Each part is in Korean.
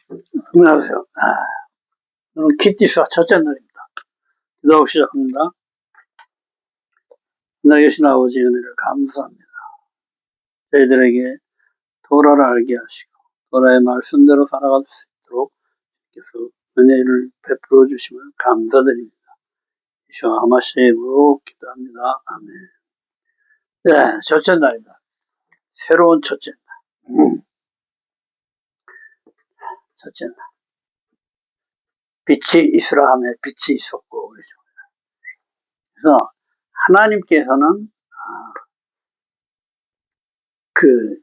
안녕하세요. 오늘 키티스와 첫째 날입니다. 기도하고 시작합니다. 하늘에 계신 아버지 은혜를 감사합니다. 저희들에게 도라를 알게 하시고 도라의 말씀대로 살아갈 수 있도록 주께서 은혜를 베풀어 주심을 감사드립니다. 이슈와 하마시의 이름으로 기도합니다. 아멘. 네, 첫째 날입니다. 새로운 첫째 날. 첫째 날. 빛이 있으라 하며 빛이 있었고 그러죠. 그래서 하나님께서는 그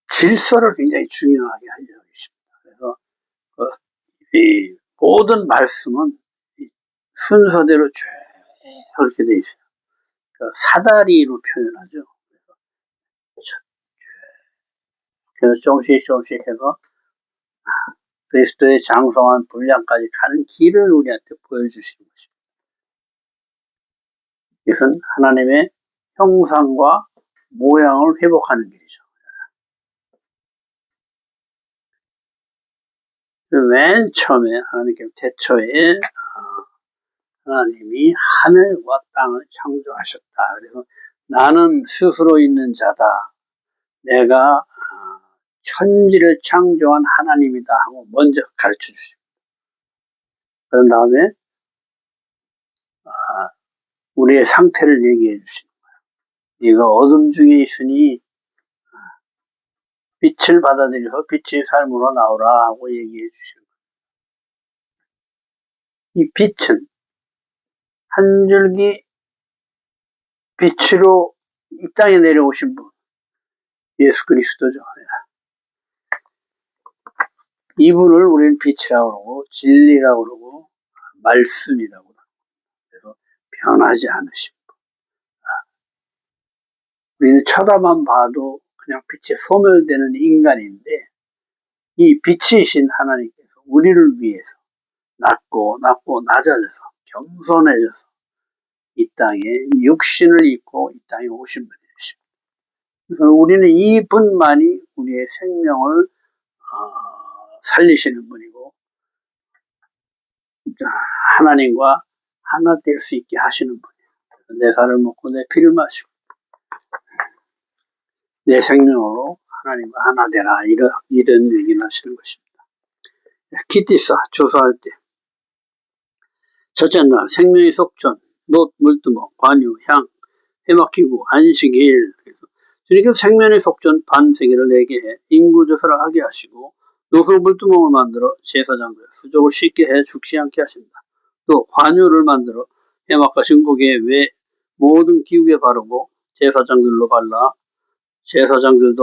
질서를 굉장히 중요하게 하려고 계십니다. 그래서 이 모든 말씀은 순서대로 쭉 그렇게 돼 있어요. 사다리로 표현하죠. 그래서 조금씩 해서 그리스도의 장성한 분량까지 가는 길을 우리한테 보여주시는 것입니다. 이것은 하나님의 형상과 모양을 회복하는 길이죠. 맨 처음에 하나님께 태초에 하나님이 하늘과 땅을 창조하셨다. 그래서 나는 스스로 있는 자다. 내가 천지를 창조한 하나님이다 하고 먼저 가르쳐 주십니다. 그런 다음에 우리의 상태를 얘기해 주시는 거예요. 네가 어둠 중에 있으니 빛을 받아들여서 빛의 삶으로 나오라 하고 얘기해 주시는 거예요. 이 빛은 한 줄기 빛으로 이 땅에 내려오신 분, 예수 그리스도죠. 이분을 우리는 빛이라고 그러고 진리라고 그러고 말씀이라고 그러고 그래서 변하지 않으신 분. 우리는 쳐다만 봐도 그냥 빛에 소멸되는 인간인데 이 빛이신 하나님께서 우리를 위해서 낮고 낮아져서 겸손해져서 이 땅에 육신을 입고 이 땅에 오신 분이십니다. 그래서 우리는 이분만이 우리의 생명을 살리시는 분이고 하나님과 하나 될 수 있게 하시는 분이에요. 내 살을 먹고 내 피를 마시고 내 생명으로 하나님과 하나 되라 이런 얘기를 하시는 것입니다. 키티사 조사할 때 첫째 날 생명의 속전, 놋, 물두멍, 관유, 향, 해막기구, 안식일. 주님께서 생명의 속전 반세기를 내게 해 인구조사를 하게 하시고 노소 물두멍을 만들어 제사장들 수족을 씻게 해 죽지 않게 하신다. 또 관유를 만들어 해막과 신곡에 외 모든 기구에 바르고 제사장들도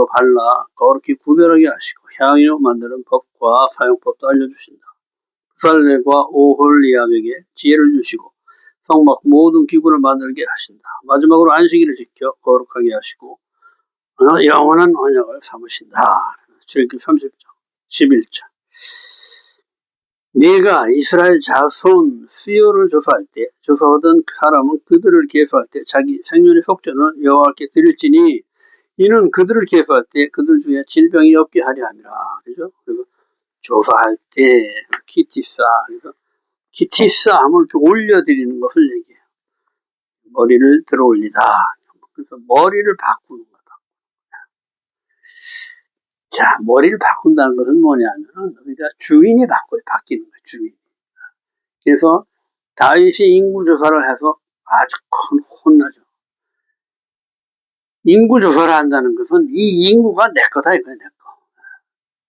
발라 거룩히 구별하게 하시고 향유 만드는 법과 사용법도 알려주신다. 부살렐과 오홀리압에게 지혜를 주시고 성막 모든 기구를 만들게 하신다. 마지막으로 안식일을 지켜 거룩하게 하시고 영원한 언약을 삼으신다. 출애굽기 30장 11절. 네가 이스라엘 자손 수요를 조사하던 사람은 그들을 계수할 때 자기 생년의 속전을 여호와께 드릴지니 이는 그들을 계수할 때 그들 중에 질병이 없게 하려 함이라. 그죠? 그리고 조사할 때 키티사, 그래서 키티사 하면 이렇게 올려드리는 것을 얘기해요. 머리를 들어 올리다. 그래서 머리를 바꾸는 거다. 자, 머리를 바꾼다는 것은 뭐냐면은 우리가 주인이 바뀌는 거예요. 주인. 그래서 다윗이 인구조사를 해서 아주 큰 혼나죠. 인구조사를 한다는 것은 이 인구가 내 거다 이거야, 내 거.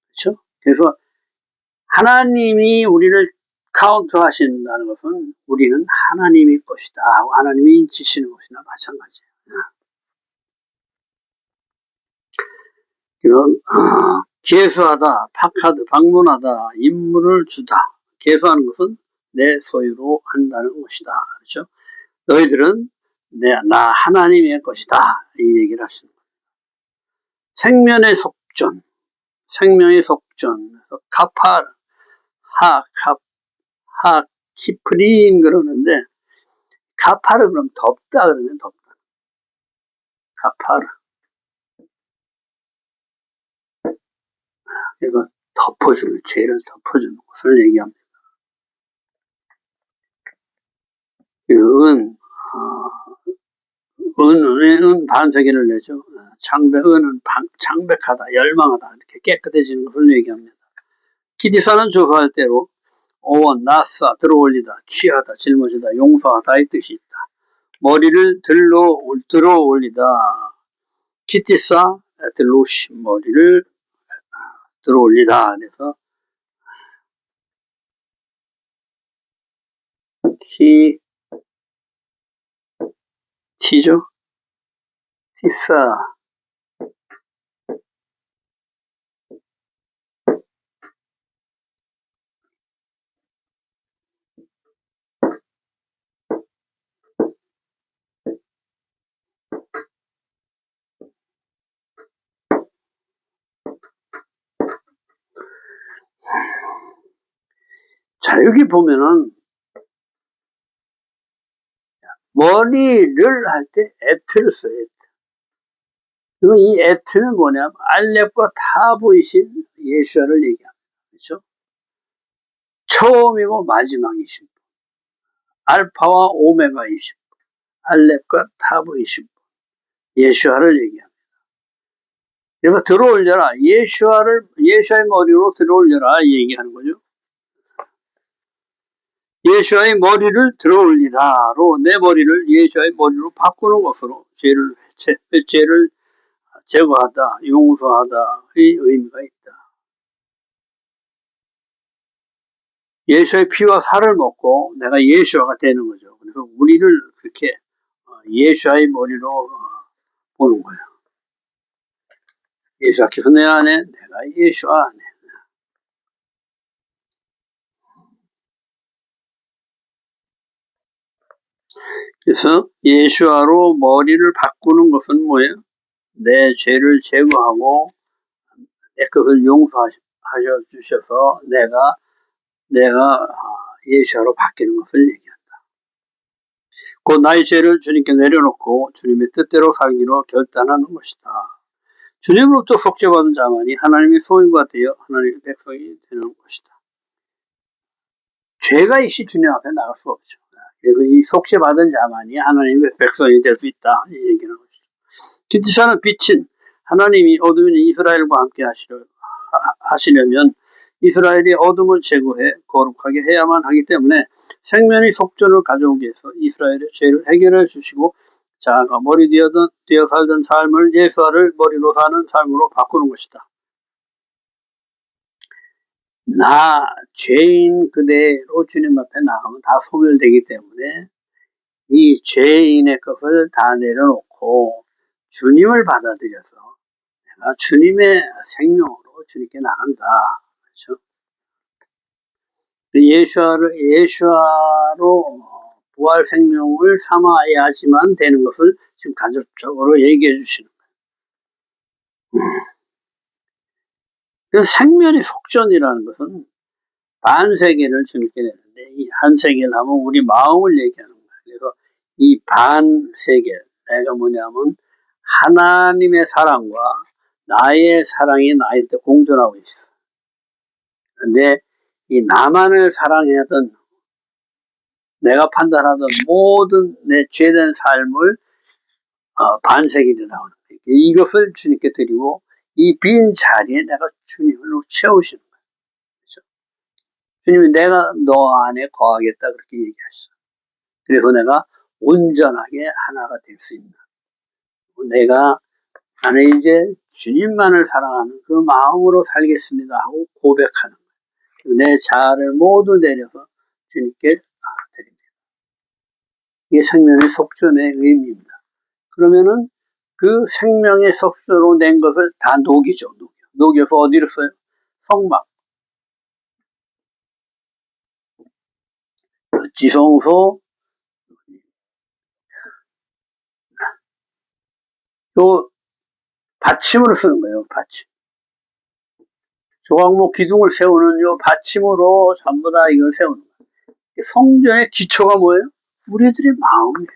그렇죠? 그래서 하나님이 우리를 카운트 하신다는 것은 우리는 하나님의 것이다 하고 하나님이 인치시는 것이나 마찬가지예요. 이런 계수하다, 파카드, 방문하다, 임무를 주다. 계수하는 것은 내 소유로 한다는 것이다. 그렇죠? 너희들은 나 하나님의 것이다. 이 얘기를 하시는 거예요. 생명의 속전, 카파, 키프림 그러는데 카파르 그러면 덮다 그러면 덮다. 카파르. 이거 덮어주는, 죄를 덮어주는 것을 얘기합니다. 은, 은 반세기를 내죠. 은은 창백하다, 열망하다, 이렇게 깨끗해지는 것을 얘기합니다. 기디사는 조사할 대로 오원, 나싸, 들어올리다, 취하다, 짊어지다, 용서하다의 뜻이 있다. 머리를 들어 올리다. 기티사, 들로시, 머리를 들어 올리다. 그래서 티죠? 티사. 자, 여기 보면은, 머리를 할 때 에트를 써야 돼. 그리고 이 에트는 뭐냐면, 알렙과 타보이신 예수아를 얘기합니다. 그렇죠? 처음이고 마지막이신 분. 알파와 오메가이신 분. 알렙과 타보이신 분. 예수아를 얘기합니다. 그래서 들어올려라. 예수아의 머리로 들어올려라. 얘기하는 거죠. 예수아의 머리를 들어올리다로 내 머리를 예수아의 머리로 바꾸는 것으로 죄를 제거하다, 용서하다의 의미가 있다. 예수의 피와 살을 먹고 내가 예수아가 되는 거죠. 그래서 우리를 그렇게 예수아의 머리로 보는 거예요. 예수아께서 내 안에, 내가 예수아 안에. 그래서 예수아로 머리를 바꾸는 것은 뭐예요? 내 죄를 제거하고 내 것을 용서하셔 주셔서 내가 예수아로 바뀌는 것을 얘기한다. 곧 나의 죄를 주님께 내려놓고 주님의 뜻대로 살기로 결단하는 것이다. 주님으로부터 속죄받은 자만이 하나님의 소유가 되어 하나님의 백성이 되는 것이다. 죄가 있이 주님 앞에 나갈 수 없죠. 그래서 이 속죄받은 자만이 하나님의 백성이 될 수 있다. 이 얘기는 것이죠. 기드샤는 빛인 하나님이 어둠인 이스라엘과 함께 하시려면 이스라엘이 어둠을 제거해 거룩하게 해야만 하기 때문에 생명의 속전을 가져오기 위해서 이스라엘의 죄를 해결해 주시고 자아가 머리 되어 살던 삶을 예수아를 머리로 사는 삶으로 바꾸는 것이다. 나 죄인 그대로 주님 앞에 나가면 다 소멸되기 때문에 이 죄인의 것을 다 내려놓고 주님을 받아들여서 내가 주님의 생명으로 주님께 나간다. 그렇죠? 예수아로 부활 생명을 삼아야지만 되는 것을 지금 간접적으로 얘기해 주시는 거예요. 그래서 생명의 속전이라는 것은 반세계를 주님께 내는데 이 한세계를 하면 우리 마음을 얘기하는 거예요. 그래서 이 반세계, 내가 뭐냐면 하나님의 사랑과 나의 사랑이 나한테 공존하고 있어. 근데 이 나만을 사랑하던 내가 판단하던 모든 내 죄된 삶을 반세기로 나오는 거예요. 이것을 주님께 드리고 이 빈 자리에 내가 주님으로 채우시는 거예요. 그렇죠? 주님이 내가 너 안에 거하겠다 그렇게 얘기하셨어. 그래서 내가 온전하게 하나가 될 수 있는 나는 이제 주님만을 사랑하는 그 마음으로 살겠습니다 하고 고백하는 거예요. 내 자아를 모두 내려서 주님께 드립니다. 이게 생명의 속전의 의미입니다. 그러면은 그 생명의 속전으로 낸 것을 다 녹이죠. 녹여서 어디로 써요? 성막. 지성소, 요 받침으로 쓰는 거예요. 받침. 조각목 기둥을 세우는 요 받침으로 전부 다 이걸 세우는 거예요. 성전의 기초가 뭐예요? 우리들의 마음이에요.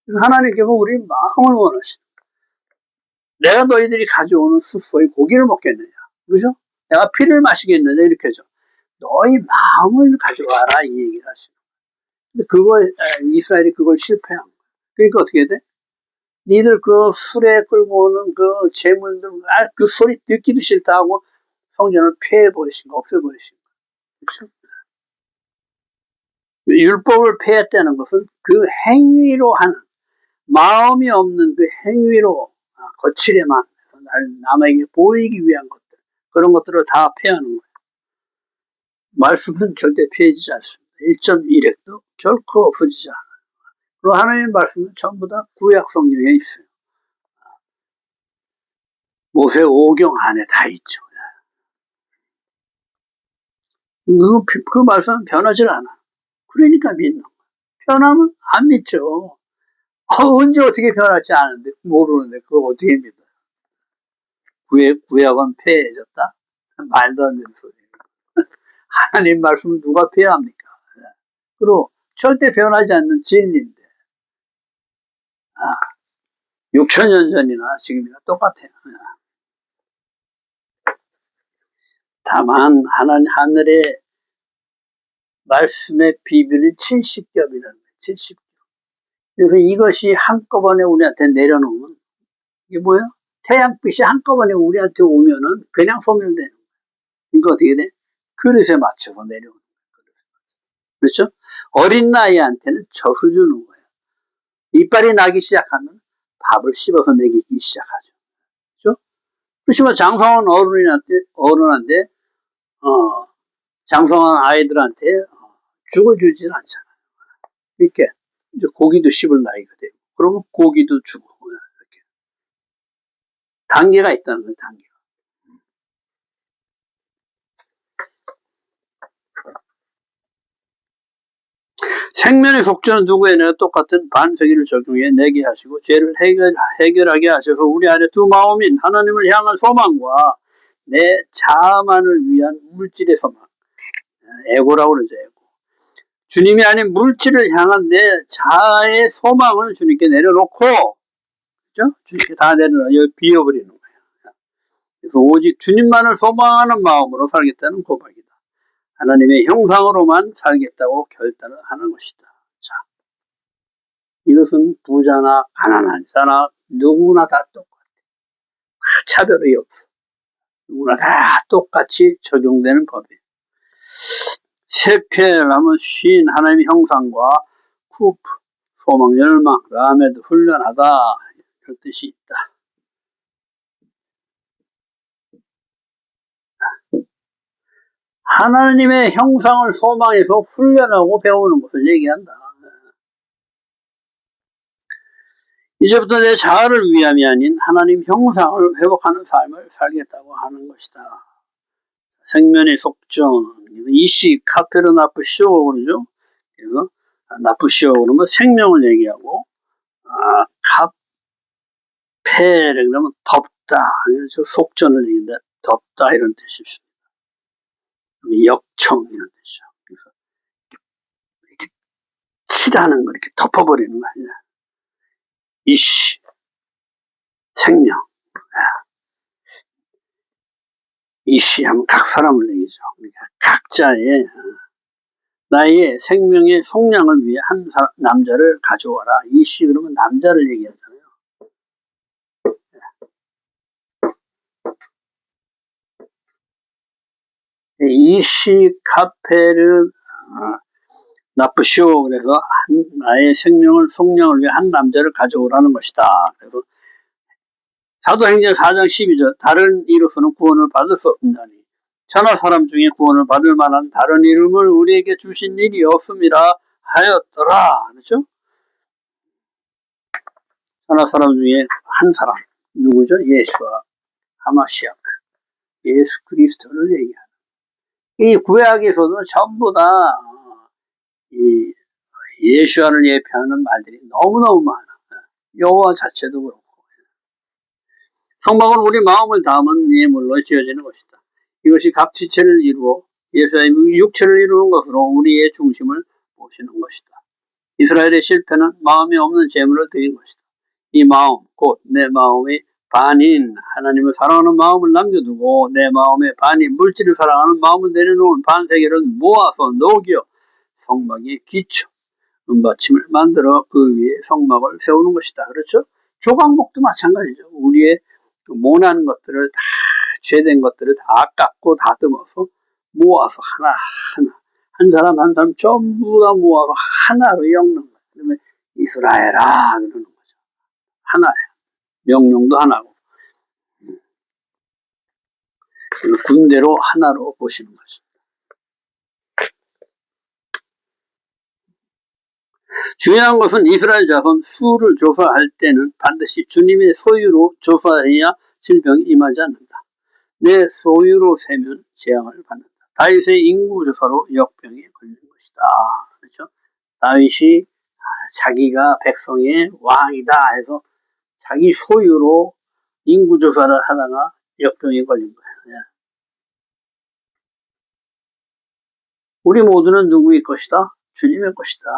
그래서 하나님께서 우리 마음을 원하시는 거예요. 내가 너희들이 가져오는 숫소의 고기를 먹겠느냐. 그죠? 내가 피를 마시겠느냐 이렇게 하죠. 너희 마음을 가져와라 이 얘기를 하시는 거예요. 그걸 이스라엘이 그걸 실패한 거예요. 그러니까 어떻게 돼? 니들 그 술에 끌고 오는 그 재물들 그 소리 듣기도 싫다 하고 성전을 폐해버리신 거 없애버리신 거. 그렇죠? 율법을 폐했다는 것은 그 행위로 하는 마음이 없는 그 행위로 거칠에만 남에게 보이기 위한 것들 그런 것들을 다 폐하는 거예요. 말씀은 절대 폐해지지 않습니다. 1.1핵도 결코 없어지지 않아요. 그리고 하나님의 말씀은 전부 다 구약 성경에 있어요. 모세 5경 안에 다 있죠. 그 말씀은 변하지 않아. 그러니까 믿는 거예요. 변하면 안 믿죠. 언제 어떻게 변할지 아는데 모르는데 그걸 어떻게 믿어요. 구약은 폐해졌다? 말도 안 되는 소리예요. 하나님 말씀은 누가 폐합니까? 그리고 절대 변하지 않는 진리인데 6,000년 전이나 지금이나 똑같아요. 다만 하늘의 말씀의 비밀이 70겹이라는 거예요. 70겹. 그래서 이것이 한꺼번에 우리한테 내려놓으면 이게 뭐예요? 태양빛이 한꺼번에 우리한테 오면은 그냥 소멸되는 거예요. 그러니까 어떻게 돼? 그릇에 맞춰서 내려오는 거예요. 그렇죠? 어린 나이한테는 젖을 주는 거예요. 이빨이 나기 시작하면 밥을 씹어서 먹이기 시작하죠. 그렇죠? 그렇지만 장성한 어른한테 장성한 아이들한테 죽을 주지는 않잖아요. 이렇게 이제 고기도 씹을 나이가 돼요. 그러면 고기도 주고 이렇게 단계가 있다는 거예요. 단계가. 생명의 속죄는 누구에나 똑같은 반세기를 적용해 내게 하시고 죄를 해결하게 하셔서 우리 안에 두 마음인 하나님을 향한 소망과 내 자아만을 위한 물질의 소망, 에고라고 그러죠. 에고. 주님이 아닌 물질을 향한 내 자아의 소망을 주님께 내려놓고, 그죠? 주님께 다 내려놓아 비워버리는 거예요. 그래서 오직 주님만을 소망하는 마음으로 살겠다는 고백이다. 하나님의 형상으로만 살겠다고 결단을 하는 것이다. 자, 이것은 부자나 가난한 자나 누구나 다 똑같아. 차별이 없어. 누구나 다 똑같이 적용되는 법이에요. 세케라면 쉰 하나님의 형상과 쿠프, 소망, 열망, 라메드, 훈련하다 이런 뜻이 있다. 하나님의 형상을 소망해서 훈련하고 배우는 것을 얘기한다. 이제부터 내 자아를 위함이 아닌 하나님 형상을 회복하는 삶을 살겠다고 하는 것이다. 생명의 속정, 이시 카페르나프시오 그러죠. 그래서 나프시오 그러면 생명을 얘기하고 카페르 그러면 덥다, 속전을 얘기한다. 덥다 이런 뜻이 있습니다. 역청 이런 뜻이죠. 그래서 이렇게 칠하는 거 이렇게 덮어버리는 거 아니야. 이시 생명. 이시하면 각 사람을 얘기죠. 그러니까 각자의 나의 생명의 속량을 위해 한 남자를 가져와라. 이시 그러면 남자를 얘기하잖아요. 이시 카페를 나쁘시오. 그래서 나의 생명을 속량을 위해 한 남자를 가져오라는 것이다. 그래서 사도행전 4장 12절 다른 이로서는 구원을 받을 수 없나니 천하 사람 중에 구원을 받을 만한 다른 이름을 우리에게 주신 일이 없음이라 하였더라. 그렇죠? 천하 사람 중에 한 사람 누구죠? 예수와 하마시아크 예수 그리스도를 얘기하는 이 구약에서도 전부 다 이 예수와를 예표하는 말들이 너무너무 많아. 여호와 자체도 그렇고 성막은 우리 마음을 담은 예물로 지어지는 것이다. 이것이 각 지체를 이루어 예수의 육체를 이루는 것으로 우리의 중심을 모시는 것이다. 이스라엘의 실패는 마음이 없는 재물을 드린 것이다. 이 마음 곧 내 마음의 반인 하나님을 사랑하는 마음을 남겨두고 내 마음에 반인 물질을 사랑하는 마음을 내려놓은 반세계를 모아서 녹여 성막의 기초 은받침을 만들어 그 위에 성막을 세우는 것이다. 그렇죠? 조각목도 마찬가지죠. 우리의 모난 것들을 다 죄된 것들을 다 깎고 다듬어서 모아서 하나하나 한 사람 한 사람 전부 다 모아서 하나로 엮는 거예요. 그러면 이스라엘아 그러는 거죠. 하나예요. 명령도 하나고 군대로 하나로 보시는 것입니다. 중요한 것은 이스라엘 자손 수를 조사할 때는 반드시 주님의 소유로 조사해야 질병이 임하지 않는다. 내 소유로 세면 재앙을 받는다. 다윗의 인구 조사로 역병에 걸린 것이다. 그렇죠? 다윗이 자기가 백성의 왕이다 해서 자기 소유로 인구 조사를 하다가 역병에 걸린 거예요. 우리 모두는 누구의 것이다? 주님의 것이다.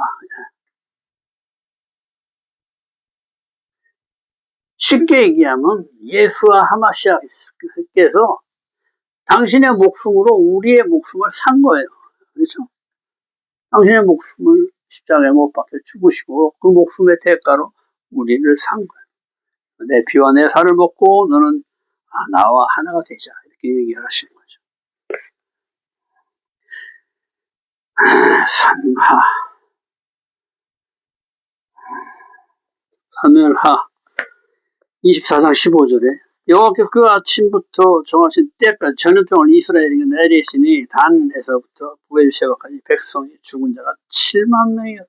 쉽게 얘기하면 예수와 하마시아께서 당신의 목숨으로 우리의 목숨을 산 거예요. 그렇죠? 당신의 목숨을 십자가에 못 박혀 죽으시고 그 목숨의 대가로 우리를 산 거예요. 내 피와 내 살을 먹고 너는 나와 하나가 되자 이렇게 얘기를 하시는 거죠. 사무엘하 24장 15절에 여호와께서 그 아침부터 정하신 때까지 전염병을 이스라엘에게 내리시니 단에서부터 부엘셰바까지 백성이 죽은 자가 7만 명이었더라.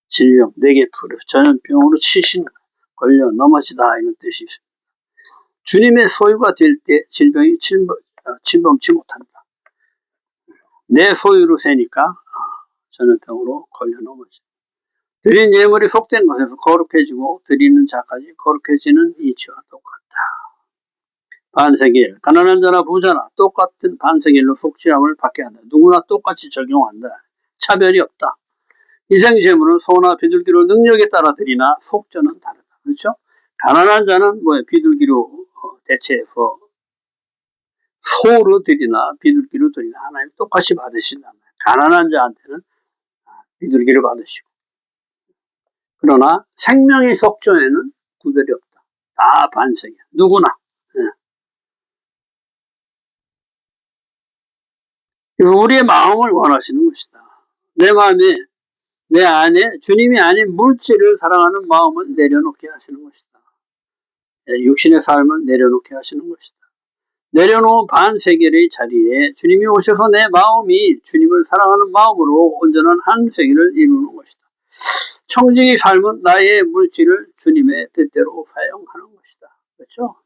질병, 네개 풀에서 전염병으로 치신 걸려 넘어지다 이런 뜻이 있습니다. 주님의 소유가 될 때 질병이 침범치 못한다. 내 소유로 세니까 전염병으로 걸려 넘어진다. 드린 예물이 속된 것에서 거룩해지고 드리는 자까지 거룩해지는 이치와 똑같다. 반세계일, 가난한 자나 부자나 똑같은 반세계일로 속죄함을 받게 한다. 누구나 똑같이 적용한다. 차별이 없다. 희생제물은 소나 비둘기로 능력에 따라 드리나 속죄는 다르다. 그렇죠? 가난한 자는 비둘기로 대체해서 소로 드리나 비둘기로 드리나 하나님 똑같이 받으신단 말이에요. 가난한 자한테는 비둘기를 받으시고 그러나 생명의 속죄에는 구별이 없다. 다 반세계 누구나. 그래서 우리의 마음을 원하시는 것이다. 내 마음에 내 안에 주님이 아닌 물질을 사랑하는 마음을 내려놓게 하시는 것이다. 육신의 삶을 내려놓게 하시는 것이다. 내려놓은 반세계의 자리에 주님이 오셔서 내 마음이 주님을 사랑하는 마음으로 온전한 한 세계를 이루는 것이다. 청지기 삶은 나의 물질을 주님의 뜻대로 사용하는 것이다. 그렇죠?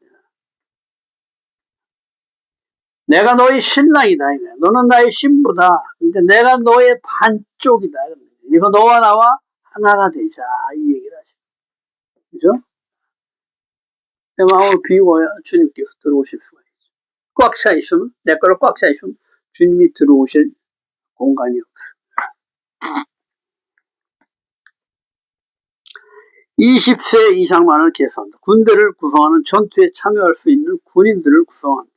내가 너의 신랑이다. 너는 나의 신부다. 근데 내가 너의 반쪽이다. 그래서 너와 나와 하나가 되자. 이 얘기를 하시죠. 그죠? 내 마음을 비워야 주님께서 들어오실 수가 있죠. 꽉 차 있으면, 내 거로 꽉 차 있으면 주님이 들어오실 공간이 없어. 20세 이상만을 계산한다. 군대를 구성하는 전투에 참여할 수 있는 군인들을 구성한다.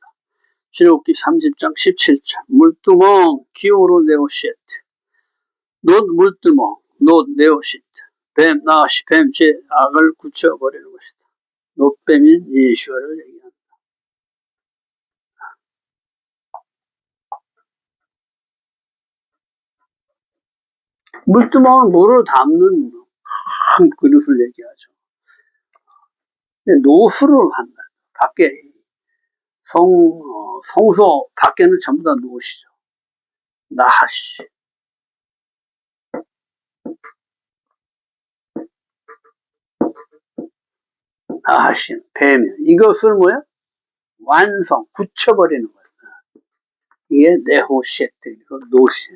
출애굽기 30장 17절 물두멍 기오로 네오시트 놋 물두멍 놋 네오시트 뱀 나시 뱀 제 악을 굳혀버리는 것이다. 놋뱀인 예수아를 얘기한다. 물두멍은 물을 담는 큰 그릇을 얘기하죠. 노수를 한다. 밖에 성소 밖에는 전부 다 노시죠. 나하시 나하시 뱀 이것을 뭐야? 완성 굳혀버리는 거야. 이게 네호셰트 노시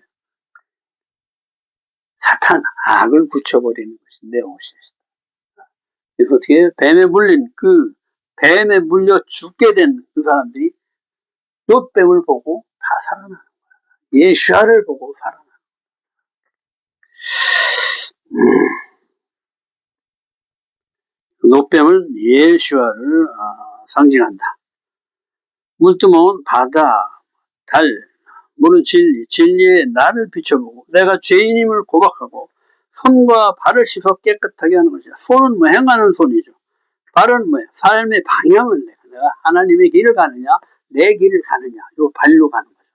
사탄 악을 굳혀버리는 것이 네호셰트. 그래서 어떻게 뱀에 물린 뱀에 물려 죽게 된 그 사람들이 놋뱀을 보고 다 살아나는 거야. 예수아를 보고 살아나는 거야. 노뱀은 예수와를 상징한다. 물두멍은 바다, 달, 물은 진리, 진리에 나를 비춰보고 내가 죄인임을 고백하고 손과 발을 씻어 깨끗하게 하는 것이야. 손은 뭐 행하는 손이죠. 발은 뭐야? 삶의 방향을 내가 하나님의 길을 가느냐, 내 길을 가느냐, 요 발로 가는 거죠.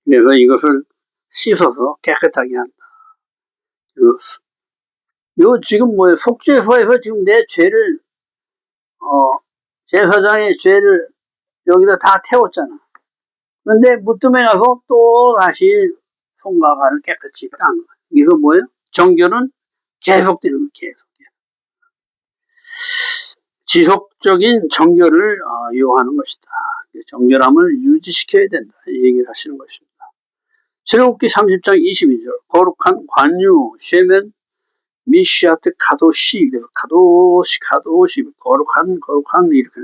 그래서 이것을 씻어서 깨끗하게 한다. 요 지금 뭐예요? 속죄소에서 지금 내 죄를 제사장의 죄를 여기다 다 태웠잖아. 그런데 무뜸에 가서 또 다시 손과 발을 깨끗이 닦는 거야. 이거 뭐예요? 정결은 계속되는 거예요. 계속. 지속적인 정결을 요하는 것이다. 정결함을 유지시켜야 된다. 이 얘기를 하시는 것입니다. 출애굽기 30장 22절 거룩한 관유 쉐멘 미시아트 카도시 카도시 거룩한 이렇게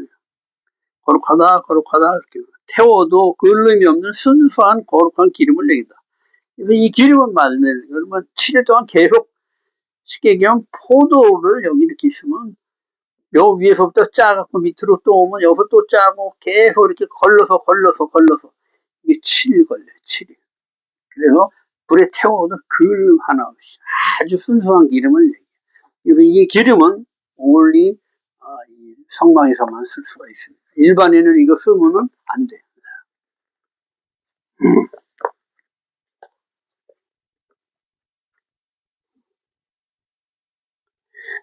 거룩하다 이렇게 태워도 그을림이 없는 순수한 거룩한 기름을 내긴다. 그래서 이 기름을 만드는 그러면 7일 동안 계속 쉽게 얘기하면 포도를 여기 이렇게 있으면 요 위에서부터 짜갖고 밑으로 또 오면 여기서 또 짜고 계속 이렇게 걸러서 이게 7일 걸려요. 7일. 그래서 불에 태워도 그을림 하나 없이 아주 순수한 기름을 내게. 그래서 이 기름은 only 성막에서만 쓸 수가 있습니다. 일반인은 이거 쓰면은 안 돼요.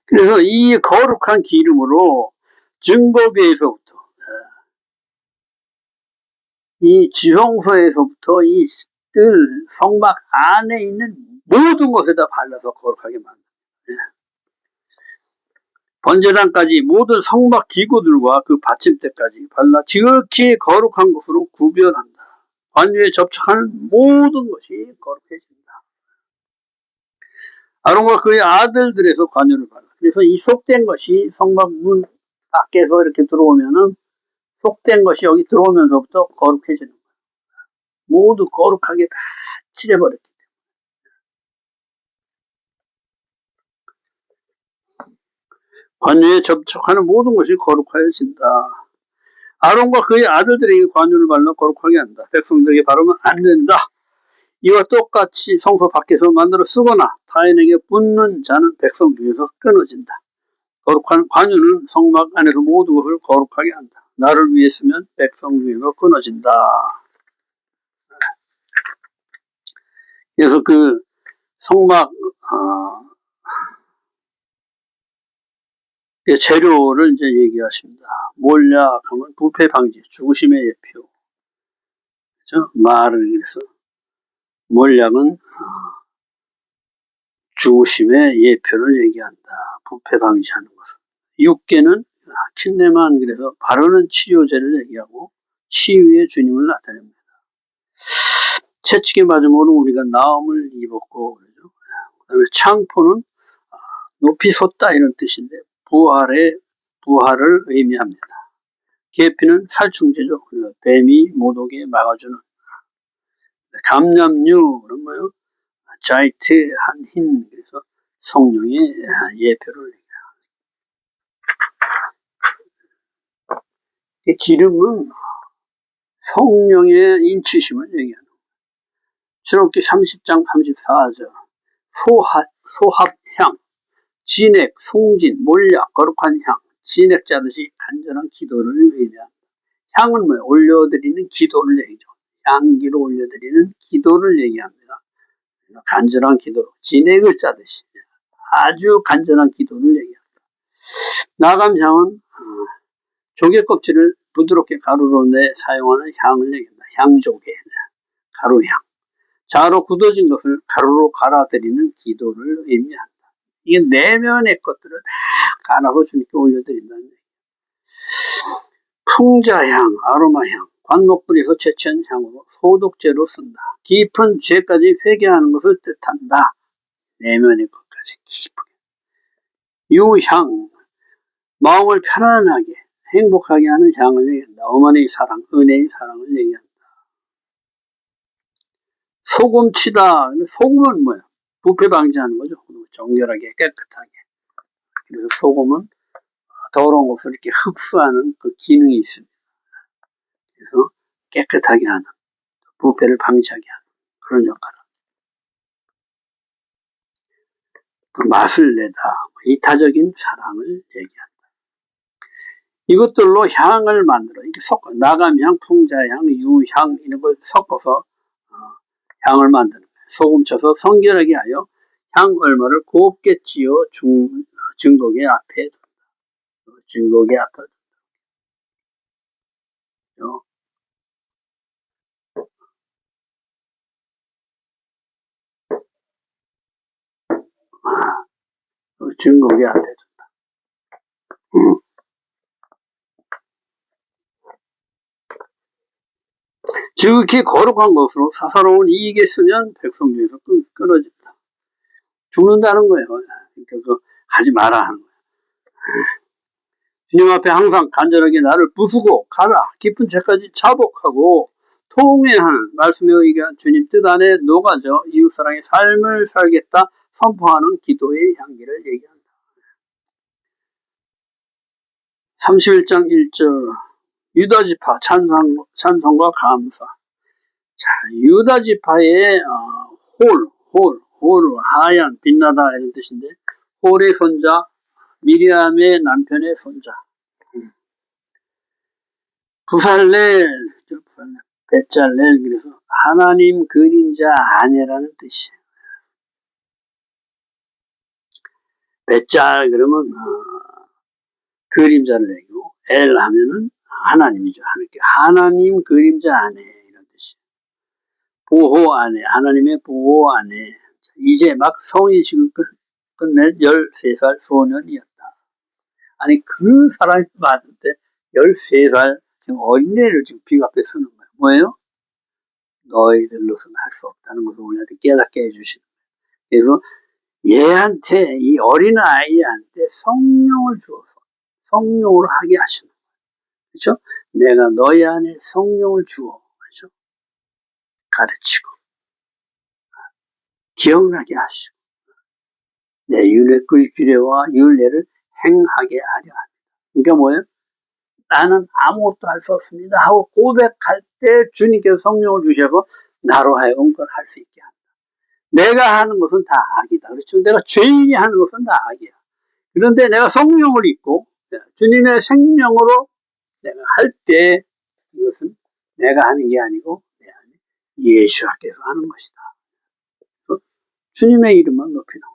그래서 이 거룩한 기름으로 증거궤에서부터 이 지성소에서부터 이 성막 안에 있는 모든 것에다 발라서 거룩하게 만듭니다. 번제단까지 모든 성막 기구들과 그 받침대까지 발라 지극히 거룩한 것으로 구별한다. 관유에 접촉하는 모든 것이 거룩해진다. 아론과 그의 아들들에서 관유를 발라. 그래서 이 속된 것이 성막 문 밖에서 이렇게 들어오면은 속된 것이 여기 들어오면서부터 거룩해지는 거예요. 모두 거룩하게 다 칠해버렸기 때문에. 관유에 접촉하는 모든 것이 거룩하여진다. 아론과 그의 아들들에게 관유를 발라 거룩하게 한다. 백성들에게 바르면 안 된다. 이와 똑같이 성소 밖에서 만들어 쓰거나 타인에게 붓는 자는 백성 중에서 끊어진다. 거룩한 관유는 성막 안에서 모든 것을 거룩하게 한다. 나를 위해 쓰면 백성 중에서 끊어진다. 그래서 그 성막 재료를 이제 얘기하십니다. 몰약하면 부패 방지, 죽으심의 예표. 그죠? 말을 위해서 몰약은 죽으심의 예표를 얘기한다. 부패 방지하는 것을. 육계는 킨네만 그래서 바르는 치료제를 얘기하고 치유의 주님을 나타냅니다. 채찍에 맞으면 우리가 나음을 입었고 그러죠. 그다음에 창포는 높이 솟다 이런 뜻인데 부활을 의미합니다. 계피는 살충제죠. 뱀이 못 오게 막아주는. 감람류는 뭐예요? 자이트 한흰 그래서 성령의 예표를 얘기합니다. 기름은 성령의 인치심을 얘기하는 거예요. 출애굽기 30장 34절 소합향 진액, 송진, 몰약, 거룩한 향 진액 짜듯이 간절한 기도를 의미합니다. 향은 뭐예요? 올려드리는 기도를 얘기죠. 향기로 올려드리는 기도를 얘기합니다. 간절한 기도, 진액을 짜듯이 아주 간절한 기도를 얘기합니다. 나감향은 조개 껍질을 부드럽게 가루로 내 사용하는 향을 얘기합니다. 향조개, 가루향. 자로 굳어진 것을 가루로 갈아들이는 기도를 의미한다. 이게 내면의 것들을 다 갈아서 주님께 올려드린다는 얘기예요. 풍자향, 아로마향, 관목불에서 채취한 향으로 소독제로 쓴다. 깊은 죄까지 회개하는 것을 뜻한다. 내면의 것까지 깊게. 유향, 마음을 편안하게 행복하게 하는 향을 얘기한다. 어머니의 사랑, 은혜의 사랑을 얘기한다. 소금치다. 소금은 뭐야? 부패 방지하는 거죠. 정결하게 깨끗하게. 그래서 소금은 더러운 것을 이렇게 흡수하는 그 기능이 있습니다. 그래서 깨끗하게 하는, 부패를 방지하게 하는 그런 역할을. 그 맛을 내다, 이타적인 사랑을 얘기한다. 이것들로 향을 만들어, 이렇게 섞어, 나감향, 풍자향, 유향, 이런 걸 섞어서 향을 만드는 거예요. 소금 쳐서 성결하게 하여 향 얼마를 곱게 찌어 증거계 앞에 둔다. 증거계 앞에 둔다. 증거계 앞에 둔다. 지극히 거룩한 것으로 사사로운 이익에 쓰면 백성 중에서 끊어진다. 죽는다는 거예요. 그러니까 하지 마라 하는 거예요. 주님 앞에 항상 간절하게 나를 부수고 가라. 깊은 죄까지 자복하고 통회하는 말씀에 의해 주님 뜻 안에 녹아져 이웃사랑의 삶을 살겠다 선포하는 기도의 향기를 얘기한다. 31장 1절 유다지파 찬송과 감사. 자, 유다지파의 홀, 하얀, 빛나다 이런 뜻인데 홀의 손자, 미리암의 남편의 손자. 부살렐, 베짤렐, 그래서 하나님 그림자 아내라는 뜻이에요. 베짤 그러면 그림자를 얘기고 엘 하면은 하나님이죠. 하나님 그림자 아내 이런 뜻이에요. 보호 아내, 하나님의 보호 아내. 이제 막 성인식을 끝낸 13살 소년이었다. 아니 그 사람이 봤는데 13살 지금 어린애를 지금 비갑해 쓰는 거예요. 뭐예요? 너희들로서는 할 수 없다는 것을 우리한테 깨닫게 해주시는 거예요. 그래서 얘한테 이 어린아이한테 성령을 주어서 성령으로 하게 하시는 거예요. 그렇죠? 내가 너희 안에 성령을 주어 그렇죠? 가르치고 기억나게 하시고 내 규례와 율례를 행하게 하려 합니다. 그러니까 뭐예요? 나는 아무것도 할 수 없습니다 하고 고백할 때 주님께서 성령을 주셔서 나로 하여금 그걸 할 수 있게 합니다. 내가 하는 것은 다 악이다. 그렇죠? 내가 죄인이 하는 것은 다 악이야. 그런데 내가 성령을 입고 주님의 생명으로 내가 할 때 이것은 내가 하는 게 아니고 내 안에 예수께서 하는 것이다. 주님의 이름만 높이는 거예요.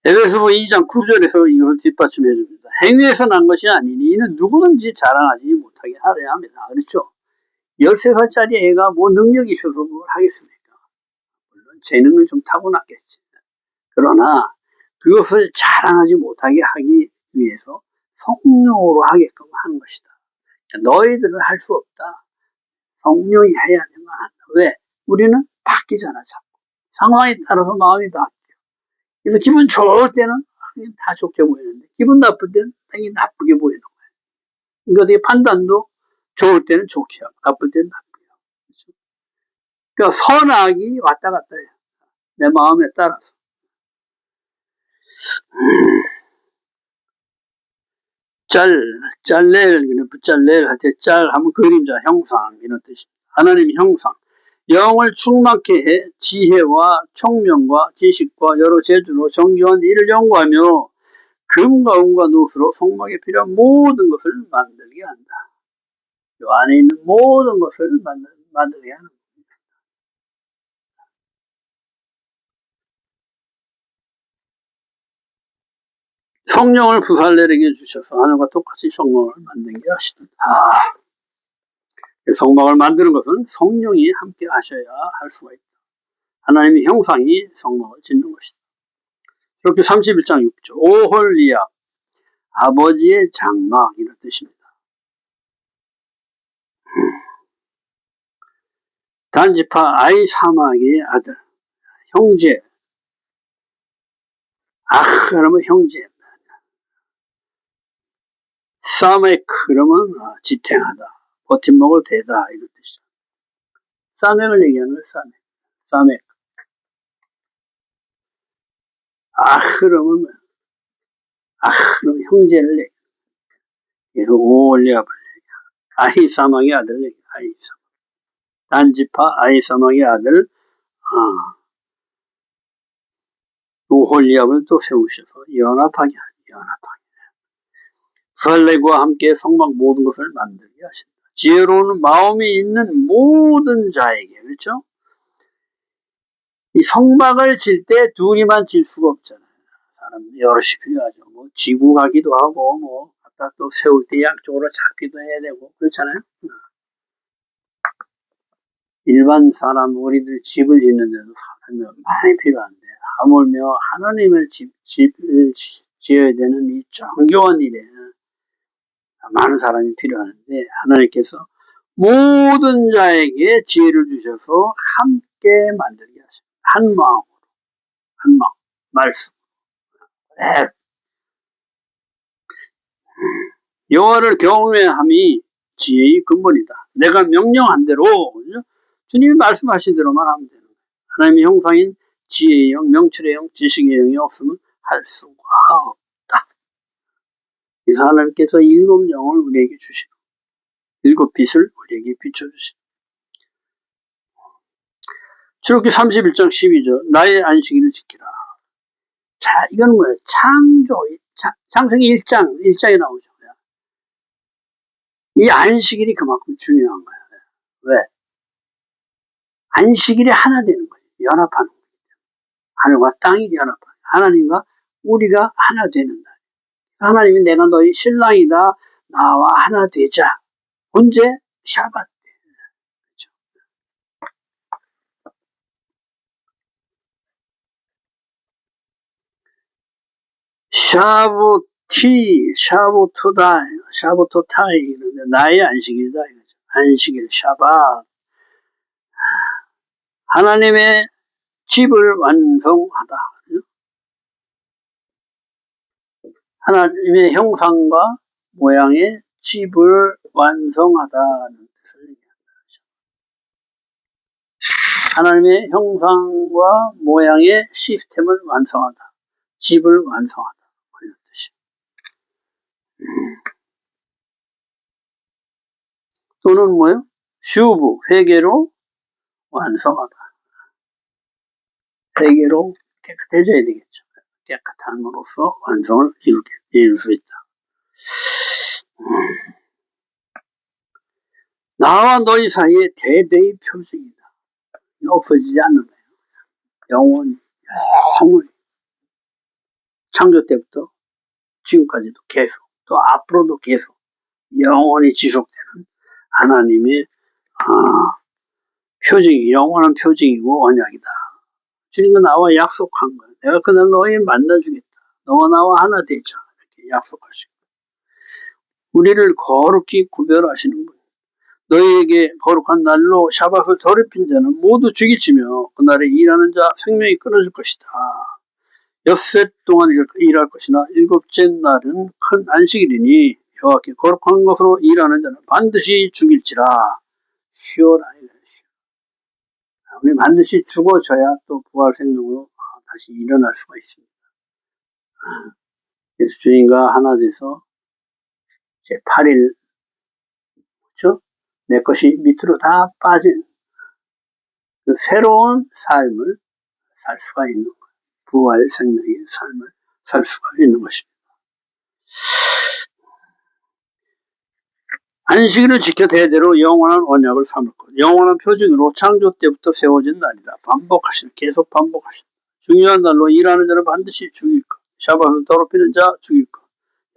에베소서 2장 9절에서 이걸 뒷받침해 줍니다. 행위에서 난 것이 아니니 이는 누구든지 자랑하지 못하게 하려야 합니다. 그렇죠? 13살짜리 애가 뭐 능력이 있어서 그걸 하겠습니까? 물론 재능은 좀 타고났겠지. 그러나 그것을 자랑하지 못하게 하기 위해서 성령으로 하게끔 하는 것이다. 너희들은 할 수 없다. 성령이 해야 되면 한다. 왜? 우리는 바뀌잖아. 자꾸. 상황에 따라서 마음이 바뀌어. 그래서 기분 좋을 때는 다 좋게 보이는데 기분 나쁠 때는 당연히 나쁘게 보이는 거예요. 그러니까 어떻게 판단도 좋을 때는 좋게 하고 나쁠 때는 나쁘게 하고. 그렇죠? 그러니까 선악이 왔다 갔다 해요. 내 마음에 따라서. 짤렐, 붙잘렐 할 때 짤 하면 그림자, 형상 이런 뜻입니다. 하나님 형상. 영을 충만케 해 지혜와 총명과 지식과 여러 재주로 정교한 일을 연구하며 금과 은과 노수로 성막에 필요한 모든 것을 만들게 한다. 이 안에 있는 모든 것을 만들게 하는 겁니다. 성령을 부살렐에게 주셔서 하늘과 똑같이 성막을 만들게 하시다. 성막을 만드는 것은 성령이 함께 하셔야 할 수가 있다. 하나님의 형상이 성막을 짓는 것이다. 그렇게 31장 6절 오홀리야 아버지의 장막 이런 뜻입니다. 단지파 아이사막의 아들 형제 그러면 형제 사메크 그러면 지탱하다 버팀목을 대다 이런 뜻이죠. 사맥을 얘기하는 거예요. 사맥. 그러면 그럼 형제를 얘기해요. 오홀리압을 얘기해요. 아히사막의 아들 얘기해요. 아히사막. 단지파 아히사막의 아들 오홀리압을 또 세우셔서 연합하게 하죠. 연합하게. 부살레과 함께 성막 모든 것을 만들게 하신다. 지혜로운 마음이 있는 모든 자에게, 그렇죠? 이 성막을 질 때 둘이만 질 수가 없잖아요. 사람 여럿이 필요하죠. 뭐 지구 가기도 하고 뭐 갖다 또 세울 때 양쪽으로 잡기도 해야 되고 그렇잖아요. 일반 사람 우리들 집을 짓는데도 사람이 많이 필요한데 하물며 하나님을 집을 지어야 되는 이 정교한 일에 많은 사람이 필요하는데 하나님께서 모든 자에게 지혜를 주셔서 함께 만들게 하십니다. 한 마음으로, 한 마음, 말씀. 네. 여호와를 경외함이 지혜의 근본이다. 내가 명령한 대로, 그죠? 주님이 말씀하신 대로만 하면 되는 거예요. 하나님의 형상인 지혜의 영, 명철의 영, 지식의 영이 없으면 할 수가 없다. 그래서 하나님께서 일곱 영을 우리에게 주시고 일곱 빛을 우리에게 비춰주시고 출애굽기 31장 12절 나의 안식일을 지키라. 자, 이건 뭐예요? 창세기 1장에 나오죠. 이 안식일이 그만큼 중요한 거예요. 왜? 안식일이 하나 되는 거예요. 연합하는 거예요. 하늘과 땅이 연합하는 하나님과 우리가 하나 되는 날. 하나님이 내가 너희 신랑이다. 나와 하나 되자. 언제? 샤밧 때. 그렇죠? 샤보토타이. 나의 안식일이다. 이거죠. 안식일, 샤밧. 하나님의 집을 완성하다. 하나님의 형상과 모양의 집을 완성하다는 뜻을 얘기합니다. 하나님의 형상과 모양의 시스템을 완성하다. 집을 완성하다. 이런 뜻이에요. 또는 뭐요? 슈브, 회개로 완성하다. 회개로 깨끗해져야 되겠죠. 깨끗함으로써 완성을 이룰 수 있다. 나와 너희 사이에 대대의 표징이다. 없어지지 않는 거예요. 영원히 창조 때부터 지금까지도 계속 또 앞으로도 계속 영원히 지속되는 하나님의 표징이 영원한 표징이고 언약이다. 주님은 나와 약속한 거예요. 내가 그날 너희 만나주겠다. 너와 나와 하나 되자. 이렇게 약속하시고 우리를 거룩히 구별하시는 분. 너희에게 거룩한 날로 샤밧을 더럽힌 자는 모두 죽이치며 그날에 일하는 자 생명이 끊어질 것이다. 엿새 동안 일할 것이나 일곱째 날은 큰 안식일이니 여호와께 거룩한 것으로 일하는 자는 반드시 죽일지라. 쉬어라. 우리 반드시 죽어져야 또 부활 생명으로 다시 일어날 수가 있습니다. 그래서 주님과 하나 돼서 제 8일 그렇죠? 내 것이 밑으로 다 빠진 그 새로운 삶을 살 수가 있는 거예요. 부활 생명의 삶을 살 수가 있는 것입니다. 안식일을 지켜 대대로 영원한 언약을 삼을 것. 영원한 표징으로 창조 때부터 세워진 날이다. 계속 반복하신다. 중요한 날로 일하는 자는 반드시 죽일 것. 샤밧을 더럽히는 자 죽일 것.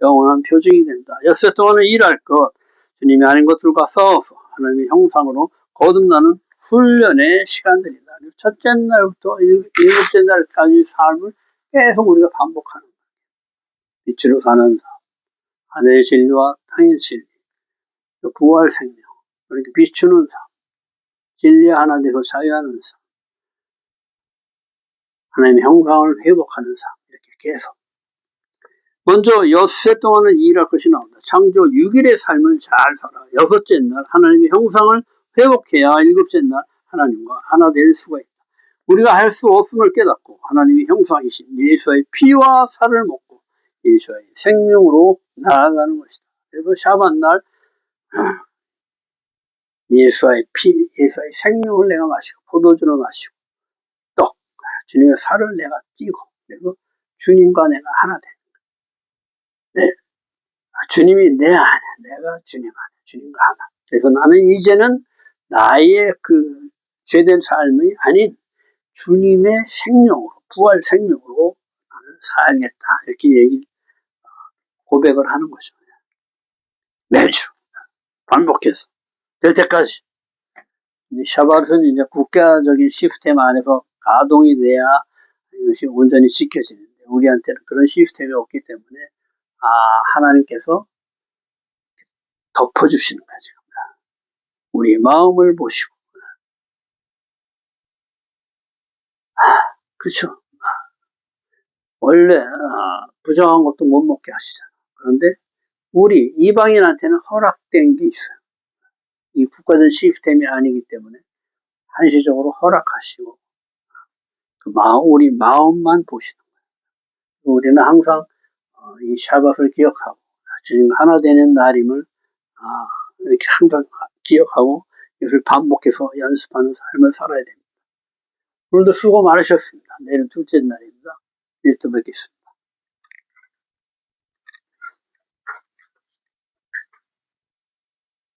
영원한 표징이 된다. 엿새 동안은 일할 것. 주님이 아닌 것들과 싸워서 하나님의 형상으로 거듭나는 훈련의 시간들이다. 첫째 날부터 일곱째 날까지 삶을 계속 우리가 반복하는 거예요. 빛으로 사는 삶. 하늘의 진리와 땅의 진리. 부활 생명. 이렇게 비추는 삶. 진리 하나 되고 사유하는 삶. 하나님의 형상을 회복하는 삶. 이렇게 계속. 먼저 엿새 동안은 일할 것이 나온다. 창조 6일의 삶을 잘 살아. 여섯째 날 하나님의 형상을 회복해야 일곱째 날 하나님과 하나 될 수가 있다. 우리가 할 수 없음을 깨닫고 하나님의 형상이신 예수의 피와 살을 먹고 예수의 생명으로 나아가는 것이다. 그래서 샤밧날 예수의 피, 예수의 생명을 내가 마시고 포도주를 마시고 떡, 주님의 살을 내가 띠고 그리고 주님과 내가 하나 돼. 네. 주님이 내 안에, 내가 주님 안에, 주님과 하나. 그래서 나는 이제는 나의 그 죄된 삶이 아닌 주님의 생명으로, 부활 생명으로 나는 살겠다. 이렇게 고백을 하는 거죠. 매주 반복해서 될 때까지. 샤밧은 이제 국가적인 시스템 안에서 가동이 돼야 이것이 온전히 지켜지는데 우리한테는 그런 시스템이 없기 때문에 하나님께서 덮어주시는 거죠. 우리의 마음을 보시고 그렇죠. 원래 부정한 것도 못 먹게 하시잖아요. 그런데 우리 이방인한테는 허락된 게 있어요. 이 국가적 시스템이 아니기 때문에 한시적으로 허락하시고 우리 마음만 보시는 거예요. 우리는 항상 이 샤밧을 기억하고 주님 하나 되는 날임을 이렇게 항상 기억하고 이것을 반복해서 연습하는 삶을 살아야 됩니다. 오늘도 수고 많으셨습니다. 내일은 둘째 날입니다. 내일 또 뵙겠습니다.